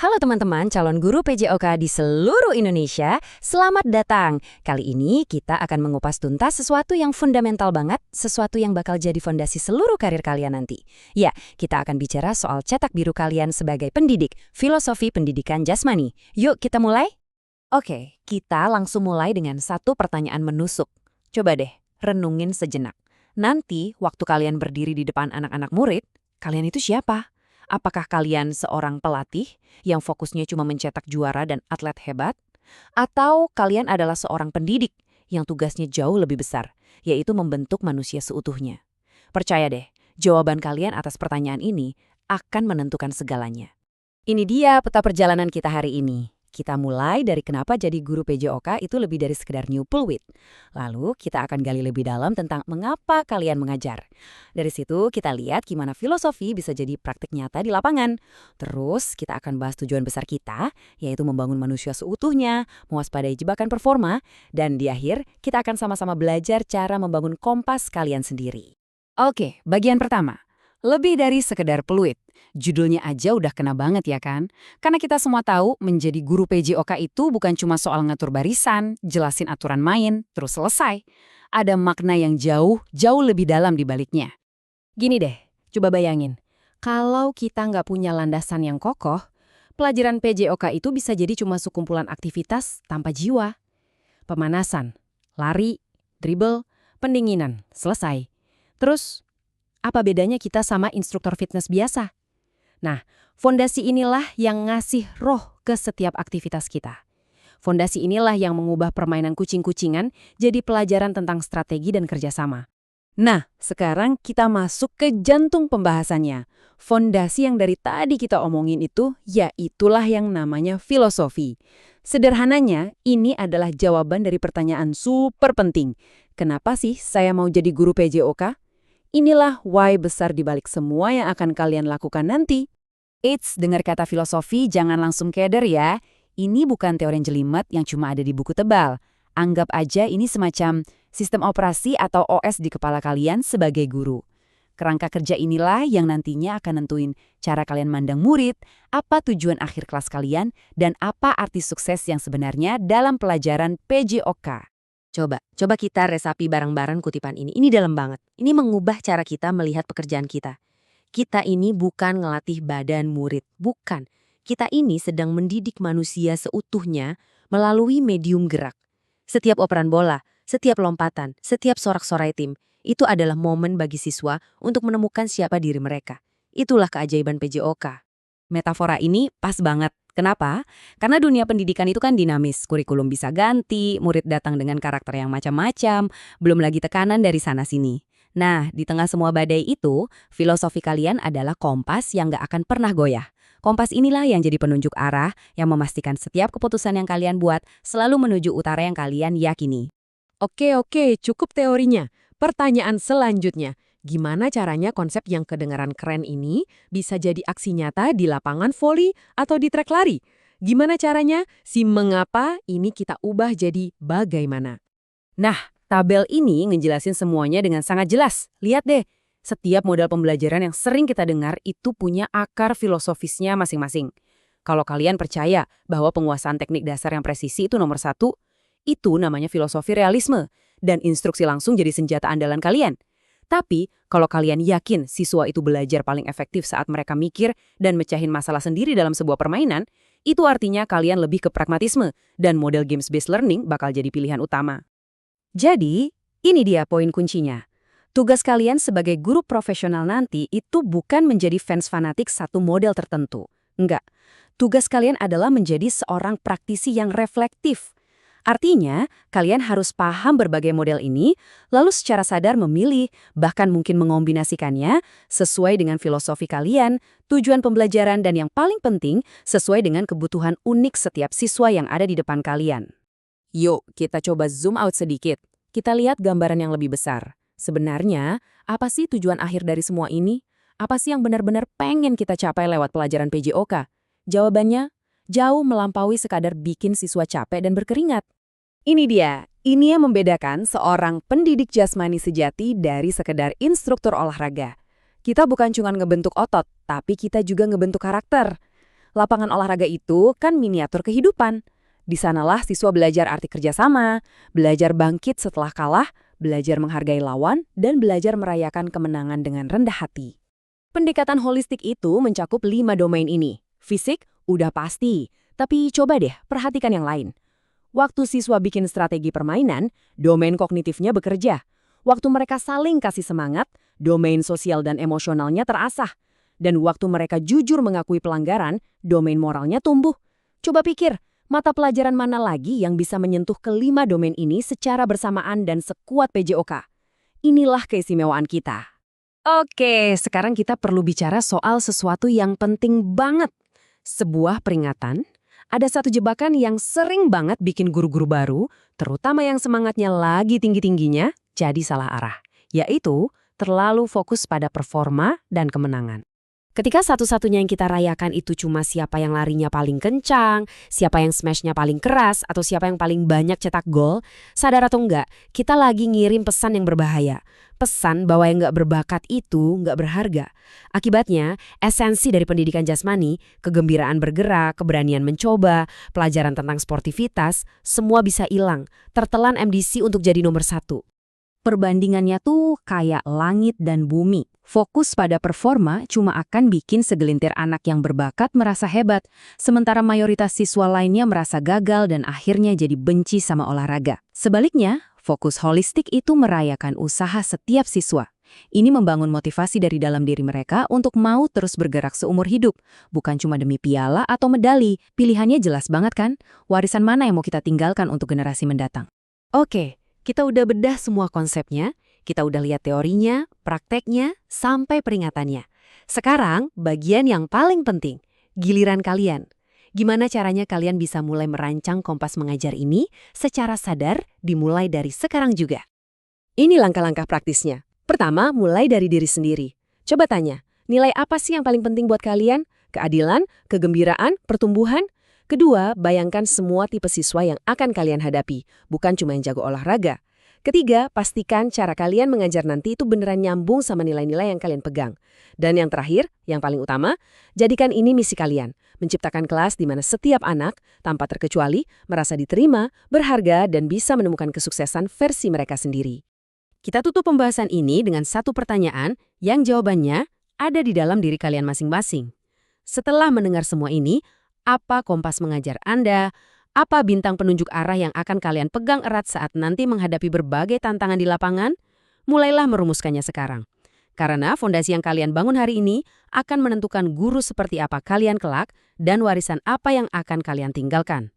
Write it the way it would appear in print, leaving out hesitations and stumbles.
Halo teman-teman calon guru PJOK di seluruh Indonesia, selamat datang. Kali ini kita akan mengupas tuntas sesuatu yang fundamental banget, sesuatu yang bakal jadi fondasi seluruh karir kalian nanti. Ya, kita akan bicara soal cetak biru kalian sebagai pendidik, filosofi pendidikan jasmani. Yuk kita mulai? Oke, kita langsung mulai dengan satu pertanyaan menusuk. Coba deh, renungin sejenak. Nanti waktu kalian berdiri di depan anak-anak murid, kalian itu siapa? Apakah kalian seorang pelatih yang fokusnya cuma mencetak juara dan atlet hebat? Atau kalian adalah seorang pendidik yang tugasnya jauh lebih besar, yaitu membentuk manusia seutuhnya? Percaya deh, jawaban kalian atas pertanyaan ini akan menentukan segalanya. Ini dia peta perjalanan kita hari ini. Kita mulai dari kenapa jadi guru PJOK itu lebih dari sekedar nyupul wit. Lalu kita akan gali lebih dalam tentang mengapa kalian mengajar. Dari situ kita lihat gimana filosofi bisa jadi praktik nyata di lapangan. Terus kita akan bahas tujuan besar kita, yaitu membangun manusia seutuhnya, mewaspadai jebakan performa, dan di akhir kita akan sama-sama belajar cara membangun kompas kalian sendiri. Oke, bagian pertama. Lebih dari sekedar peluit. Judulnya aja udah kena banget ya kan? Karena kita semua tahu menjadi guru PJOK itu bukan cuma soal ngatur barisan, jelasin aturan main, terus selesai. Ada makna yang jauh lebih dalam di baliknya. Gini deh, coba bayangin. Kalau kita nggak punya landasan yang kokoh, pelajaran PJOK itu bisa jadi cuma sekumpulan aktivitas tanpa jiwa. Pemanasan, lari, dribble, pendinginan, selesai. Terus, apa bedanya kita sama instruktur fitness biasa? Nah, fondasi inilah yang ngasih roh ke setiap aktivitas kita. Fondasi inilah yang mengubah permainan kucing-kucingan jadi pelajaran tentang strategi dan kerjasama. Nah, sekarang kita masuk ke jantung pembahasannya. Fondasi yang dari tadi kita omongin itu, ya itulah yang namanya filosofi. Sederhananya, ini adalah jawaban dari pertanyaan super penting. Kenapa sih saya mau jadi guru PJOK? Inilah why besar dibalik semua yang akan kalian lakukan nanti. Eits, dengar kata filosofi jangan langsung keder ya. Ini bukan teori jelimet yang cuma ada di buku tebal. Anggap aja ini semacam sistem operasi atau OS di kepala kalian sebagai guru. Kerangka kerja inilah yang nantinya akan nentuin cara kalian mandang murid, apa tujuan akhir kelas kalian, dan apa arti sukses yang sebenarnya dalam pelajaran PJOK. Coba kita resapi bareng-bareng kutipan ini. Ini dalam banget. Ini mengubah cara kita melihat pekerjaan kita. Kita ini bukan ngelatih badan murid, bukan. Kita ini sedang mendidik manusia seutuhnya melalui medium gerak. Setiap operan bola, setiap lompatan, setiap sorak-sorai tim, itu adalah momen bagi siswa untuk menemukan siapa diri mereka. Itulah keajaiban PJOK. Metafora ini pas banget. Kenapa? Karena dunia pendidikan itu kan dinamis, kurikulum bisa ganti, murid datang dengan karakter yang macam-macam, belum lagi tekanan dari sana-sini. Nah, di tengah semua badai itu, filosofi kalian adalah kompas yang gak akan pernah goyah. Kompas inilah yang jadi penunjuk arah, yang memastikan setiap keputusan yang kalian buat selalu menuju utara yang kalian yakini. Oke, cukup teorinya. Pertanyaan selanjutnya. Gimana caranya konsep yang kedengaran keren ini bisa jadi aksi nyata di lapangan voli atau di trek lari? Gimana caranya? Si mengapa ini kita ubah jadi bagaimana? Nah, tabel ini ngejelasin semuanya dengan sangat jelas. Lihat deh, setiap model pembelajaran yang sering kita dengar itu punya akar filosofisnya masing-masing. Kalau kalian percaya bahwa penguasaan teknik dasar yang presisi itu nomor satu, itu namanya filosofi realisme, dan instruksi langsung jadi senjata andalan kalian. Tapi, kalau kalian yakin siswa itu belajar paling efektif saat mereka mikir dan mecahin masalah sendiri dalam sebuah permainan, itu artinya kalian lebih ke pragmatisme, dan model games-based learning bakal jadi pilihan utama. Jadi, ini dia poin kuncinya. Tugas kalian sebagai guru profesional nanti itu bukan menjadi fans fanatik satu model tertentu. Enggak. Tugas kalian adalah menjadi seorang praktisi yang reflektif. Artinya, kalian harus paham berbagai model ini, lalu secara sadar memilih, bahkan mungkin mengombinasikannya sesuai dengan filosofi kalian, tujuan pembelajaran, dan yang paling penting, sesuai dengan kebutuhan unik setiap siswa yang ada di depan kalian. Yuk, kita coba zoom out sedikit. Kita lihat gambaran yang lebih besar. Sebenarnya, apa sih tujuan akhir dari semua ini? Apa sih yang benar-benar pengen kita capai lewat pelajaran PJOK? Jawabannya, jauh melampaui sekadar bikin siswa capek dan berkeringat. Ini dia, ini yang membedakan seorang pendidik jasmani sejati dari sekedar instruktur olahraga. Kita bukan cuma ngebentuk otot, tapi kita juga ngebentuk karakter. Lapangan olahraga itu kan miniatur kehidupan. Di sanalah siswa belajar arti kerjasama, belajar bangkit setelah kalah, belajar menghargai lawan, dan belajar merayakan kemenangan dengan rendah hati. Pendekatan holistik itu mencakup 5 domain ini. Fisik, udah pasti. Tapi coba deh, perhatikan yang lain. Waktu siswa bikin strategi permainan, domain kognitifnya bekerja. Waktu mereka saling kasih semangat, domain sosial dan emosionalnya terasah. Dan waktu mereka jujur mengakui pelanggaran, domain moralnya tumbuh. Coba pikir, mata pelajaran mana lagi yang bisa menyentuh kelima domain ini secara bersamaan dan sekuat PJOK? Inilah keistimewaan kita. Oke, sekarang kita perlu bicara soal sesuatu yang penting banget. Sebuah peringatan. Ada satu jebakan yang sering banget bikin guru-guru baru, terutama yang semangatnya lagi tinggi-tingginya, jadi salah arah. Yaitu, terlalu fokus pada performa dan kemenangan. Ketika satu-satunya yang kita rayakan itu cuma siapa yang larinya paling kencang, siapa yang smashnya paling keras, atau siapa yang paling banyak cetak gol, sadar atau enggak, kita lagi ngirim pesan yang berbahaya. Pesan bahwa yang nggak berbakat itu nggak berharga. Akibatnya, esensi dari pendidikan jasmani, kegembiraan bergerak, keberanian mencoba, pelajaran tentang sportivitas, semua bisa hilang, tertelan MDC untuk jadi nomor 1. Perbandingannya tuh kayak langit dan bumi. Fokus pada performa cuma akan bikin segelintir anak yang berbakat merasa hebat, sementara mayoritas siswa lainnya merasa gagal dan akhirnya jadi benci sama olahraga. Sebaliknya, fokus holistik itu merayakan usaha setiap siswa. Ini membangun motivasi dari dalam diri mereka untuk mau terus bergerak seumur hidup, bukan cuma demi piala atau medali. Pilihannya jelas banget kan? Warisan mana yang mau kita tinggalkan untuk generasi mendatang? Oke. Kita udah bedah semua konsepnya, kita udah lihat teorinya, prakteknya, sampai peringatannya. Sekarang, bagian yang paling penting, giliran kalian. Gimana caranya kalian bisa mulai merancang Kompas Mengajar ini secara sadar dimulai dari sekarang juga? Ini langkah-langkah praktisnya. Pertama, mulai dari diri sendiri. Coba tanya, nilai apa sih yang paling penting buat kalian? Keadilan, kegembiraan, pertumbuhan? Kedua, bayangkan semua tipe siswa yang akan kalian hadapi, bukan cuma yang jago olahraga. Ketiga, pastikan cara kalian mengajar nanti itu beneran nyambung sama nilai-nilai yang kalian pegang. Dan yang terakhir, yang paling utama, jadikan ini misi kalian. Menciptakan kelas di mana setiap anak, tanpa terkecuali, merasa diterima, berharga, dan bisa menemukan kesuksesan versi mereka sendiri. Kita tutup pembahasan ini dengan satu pertanyaan yang jawabannya ada di dalam diri kalian masing-masing. Setelah mendengar semua ini, apa Kompas Mengajar Anda? Apa bintang penunjuk arah yang akan kalian pegang erat saat nanti menghadapi berbagai tantangan di lapangan? Mulailah merumuskannya sekarang. Karena fondasi yang kalian bangun hari ini akan menentukan guru seperti apa kalian kelak dan warisan apa yang akan kalian tinggalkan.